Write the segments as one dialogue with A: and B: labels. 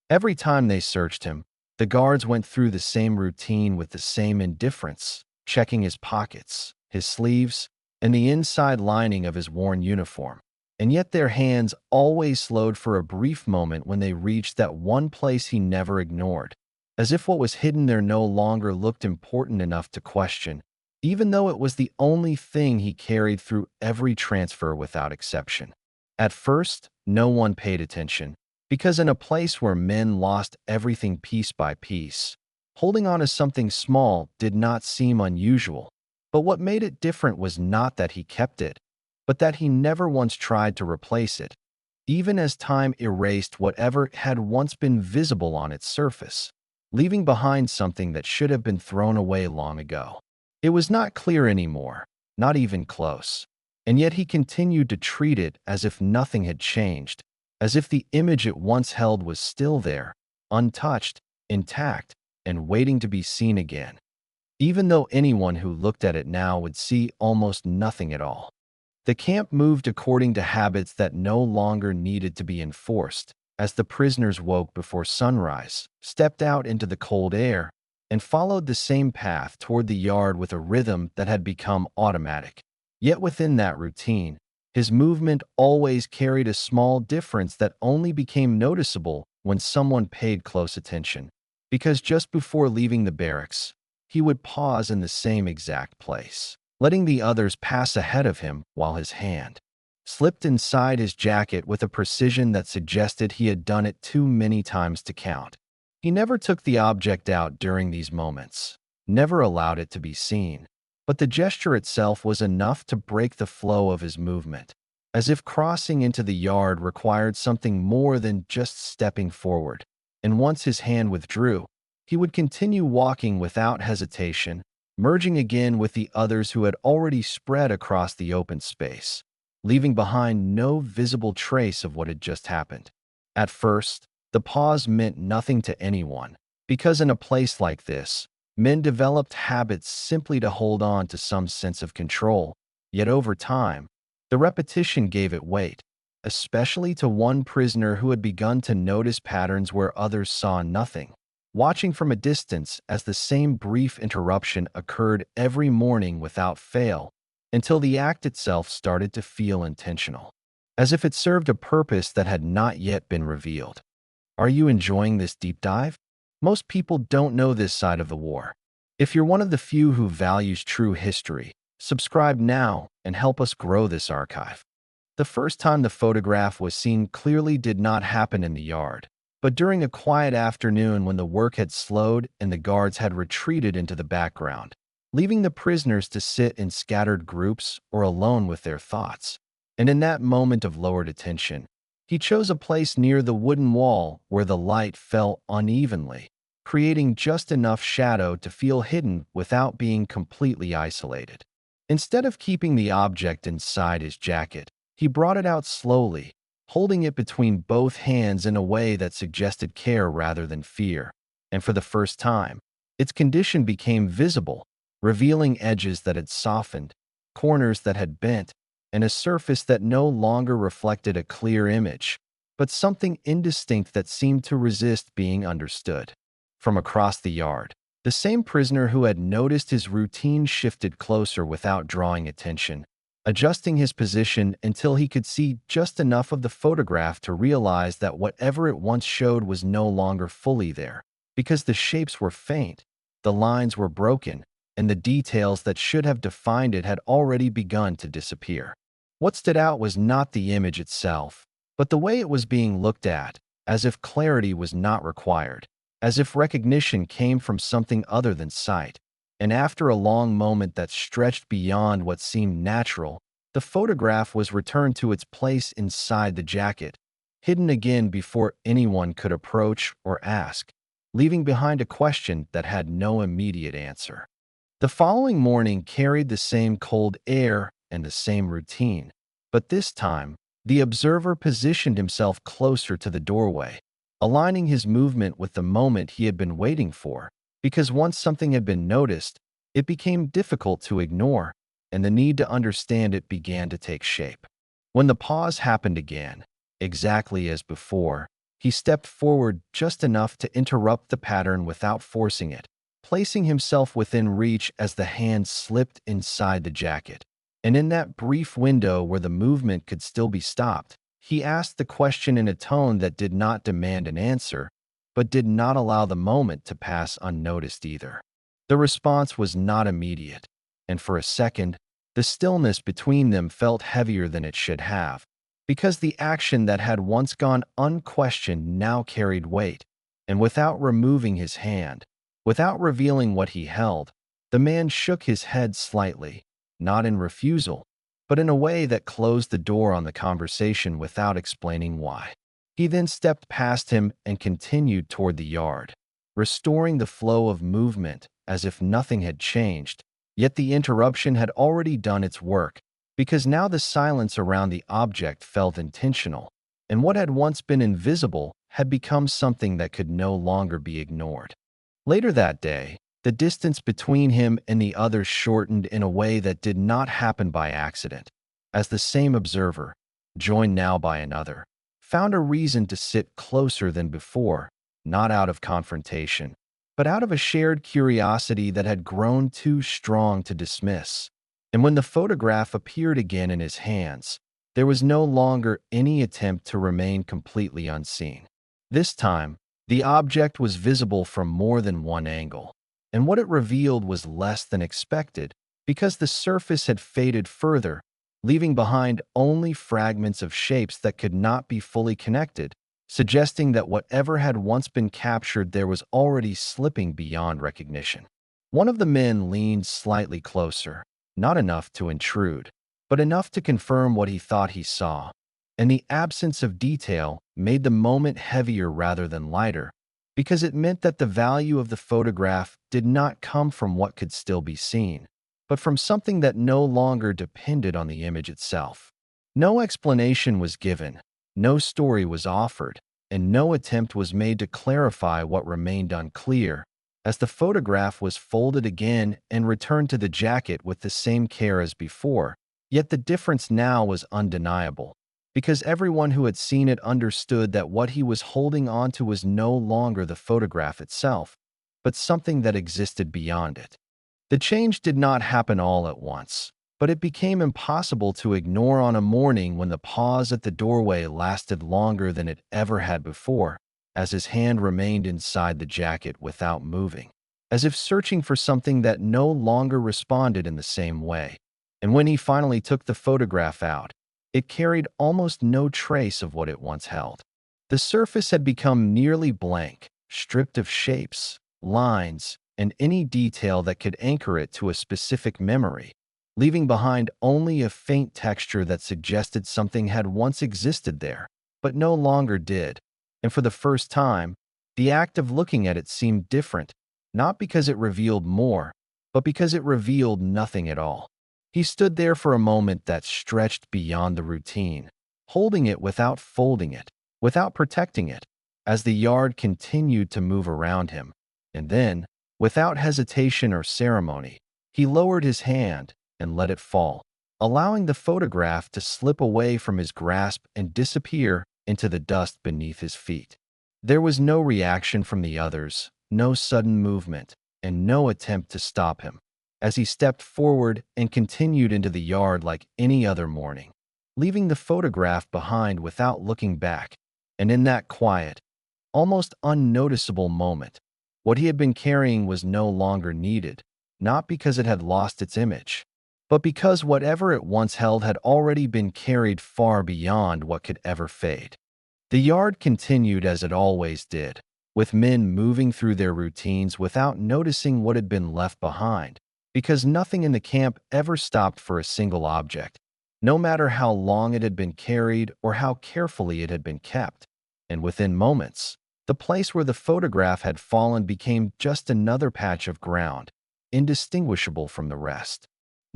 A: Every time they searched him, the guards went through the same routine with the same indifference, checking his pockets, his sleeves, and the inside lining of his worn uniform. And yet their hands always slowed for a brief moment when they reached that one place he never ignored, as if what was hidden there no longer looked important enough to question, even though it was the only thing he carried through every transfer without exception. At first, no one paid attention, because in a place where men lost everything piece by piece, holding on to something small did not seem unusual. But what made it different was not that he kept it, but that he never once tried to replace it, even as time erased whatever had once been visible on its surface, leaving behind something that should have been thrown away long ago. It was not clear anymore, not even close, and yet he continued to treat it as if nothing had changed, as if the image it once held was still there, untouched, intact, and waiting to be seen again, even though anyone who looked at it now would see almost nothing at all. The camp moved according to habits that no longer needed to be enforced, as the prisoners woke before sunrise, stepped out into the cold air, and followed the same path toward the yard with a rhythm that had become automatic. Yet within that routine, his movement always carried a small difference that only became noticeable when someone paid close attention, because just before leaving the barracks, he would pause in the same exact place, letting the others pass ahead of him while his hand slipped inside his jacket with a precision that suggested he had done it too many times to count. He never took the object out during these moments, never allowed it to be seen, but the gesture itself was enough to break the flow of his movement, as if crossing into the yard required something more than just stepping forward. And once his hand withdrew, he would continue walking without hesitation, merging again with the others who had already spread across the open space, leaving behind no visible trace of what had just happened. At first, the pause meant nothing to anyone, because in a place like this, men developed habits simply to hold on to some sense of control. Yet over time, the repetition gave it weight, especially to one prisoner who had begun to notice patterns where others saw nothing, watching from a distance as the same brief interruption occurred every morning without fail, until the act itself started to feel intentional, as if it served a purpose that had not yet been revealed. Are you enjoying this deep dive? Most people don't know this side of the war. If you're one of the few who values true history, subscribe now and help us grow this archive. The first time the photograph was seen clearly did not happen in the yard, but during a quiet afternoon when the work had slowed and the guards had retreated into the background, leaving the prisoners to sit in scattered groups or alone with their thoughts. And in that moment of lowered attention, he chose a place near the wooden wall where the light fell unevenly, creating just enough shadow to feel hidden without being completely isolated. Instead of keeping the object inside his jacket, he brought it out slowly, holding it between both hands in a way that suggested care rather than fear. And for the first time, its condition became visible, revealing edges that had softened, corners that had bent, and a surface that no longer reflected a clear image, but something indistinct that seemed to resist being understood. From across the yard, the same prisoner who had noticed his routine shifted closer without drawing attention, adjusting his position until he could see just enough of the photograph to realize that whatever it once showed was no longer fully there, because the shapes were faint, the lines were broken, and the details that should have defined it had already begun to disappear. What stood out was not the image itself, but the way it was being looked at, as if clarity was not required, as if recognition came from something other than sight. And after a long moment that stretched beyond what seemed natural, the photograph was returned to its place inside the jacket, hidden again before anyone could approach or ask, leaving behind a question that had no immediate answer. The following morning carried the same cold air and the same routine, but this time, the observer positioned himself closer to the doorway, aligning his movement with the moment he had been waiting for, because once something had been noticed, it became difficult to ignore, and the need to understand it began to take shape. When the pause happened again, exactly as before, He stepped forward just enough to interrupt the pattern without forcing it, placing himself within reach as the hand slipped inside the jacket. And in that brief window where the movement could still be stopped, he asked the question in a tone that did not demand an answer, but did not allow the moment to pass unnoticed either. The response was not immediate, and for a second, the stillness between them felt heavier than it should have, because the action that had once gone unquestioned now carried weight, and without removing his hand, without revealing what he held, the man shook his head slightly, not in refusal, but in a way that closed the door on the conversation without explaining why. He then stepped past him and continued toward the yard, restoring the flow of movement as if nothing had changed, yet the interruption had already done its work, because now the silence around the object felt intentional, and what had once been invisible had become something that could no longer be ignored. Later that day, the distance between him and the others shortened in a way that did not happen by accident, as the same observer, joined now by another, found a reason to sit closer than before, not out of confrontation, but out of a shared curiosity that had grown too strong to dismiss. And when the photograph appeared again in his hands, there was no longer any attempt to remain completely unseen. This time, the object was visible from more than one angle, and what it revealed was less than expected, because the surface had faded further, leaving behind only fragments of shapes that could not be fully connected, suggesting that whatever had once been captured there was already slipping beyond recognition. One of the men leaned slightly closer, not enough to intrude, but enough to confirm what he thought he saw, and the absence of detail made the moment heavier rather than lighter, because it meant that the value of the photograph did not come from what could still be seen, but from something that no longer depended on the image itself. No explanation was given, no story was offered, and no attempt was made to clarify what remained unclear, as the photograph was folded again and returned to the jacket with the same care as before. Yet the difference now was undeniable, because everyone who had seen it understood that what he was holding onto was no longer the photograph itself, but something that existed beyond it. The change did not happen all at once, but it became impossible to ignore on a morning when the pause at the doorway lasted longer than it ever had before, as his hand remained inside the jacket without moving, as if searching for something that no longer responded in the same way. And when he finally took the photograph out, it carried almost no trace of what it once held. The surface had become nearly blank, stripped of shapes, lines, and any detail that could anchor it to a specific memory, leaving behind only a faint texture that suggested something had once existed there, but no longer did. And for the first time, the act of looking at it seemed different, not because it revealed more, but because it revealed nothing at all. He stood there for a moment that stretched beyond the routine, holding it without folding it, without protecting it, as the yard continued to move around him. And then, without hesitation or ceremony, he lowered his hand and let it fall, allowing the photograph to slip away from his grasp and disappear into the dust beneath his feet. There was no reaction from the others, no sudden movement, and no attempt to stop him, as he stepped forward and continued into the yard like any other morning, leaving the photograph behind without looking back. And in that quiet, almost unnoticeable moment, what he had been carrying was no longer needed, not because it had lost its image, but because whatever it once held had already been carried far beyond what could ever fade. The yard continued as it always did, with men moving through their routines without noticing what had been left behind, because nothing in the camp ever stopped for a single object, no matter how long it had been carried or how carefully it had been kept. And within moments, the place where the photograph had fallen became just another patch of ground, indistinguishable from the rest.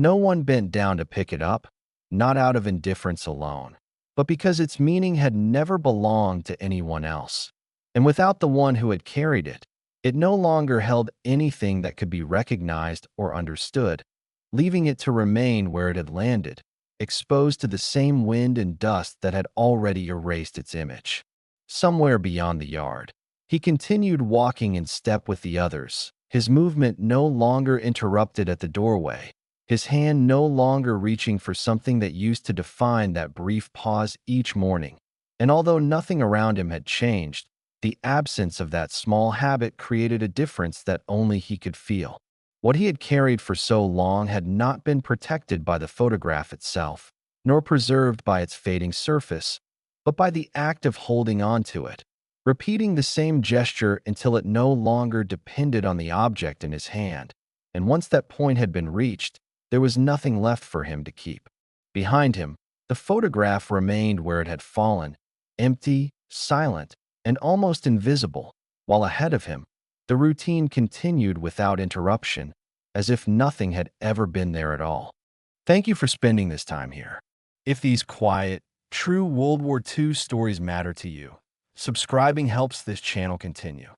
A: No one bent down to pick it up, not out of indifference alone, but because its meaning had never belonged to anyone else. And without the one who had carried it, it no longer held anything that could be recognized or understood, leaving it to remain where it had landed, exposed to the same wind and dust that had already erased its image. somewhere beyond the yard. He continued walking in step with the others, his movement no longer interrupted at the doorway, his hand no longer reaching for something that used to define that brief pause each morning. And although nothing around him had changed, the absence of that small habit created a difference that only he could feel. What he had carried for so long had not been protected by the photograph itself, nor preserved by its fading surface, but by the act of holding on to it, repeating the same gesture until it no longer depended on the object in his hand. And once that point had been reached, there was nothing left for him to keep. Behind him, the photograph remained where it had fallen, empty, silent, and almost invisible, while ahead of him, the routine continued without interruption, as if nothing had ever been there at all. Thank you for spending this time here. If these quiet, true World War II stories matter to you, subscribing helps this channel continue.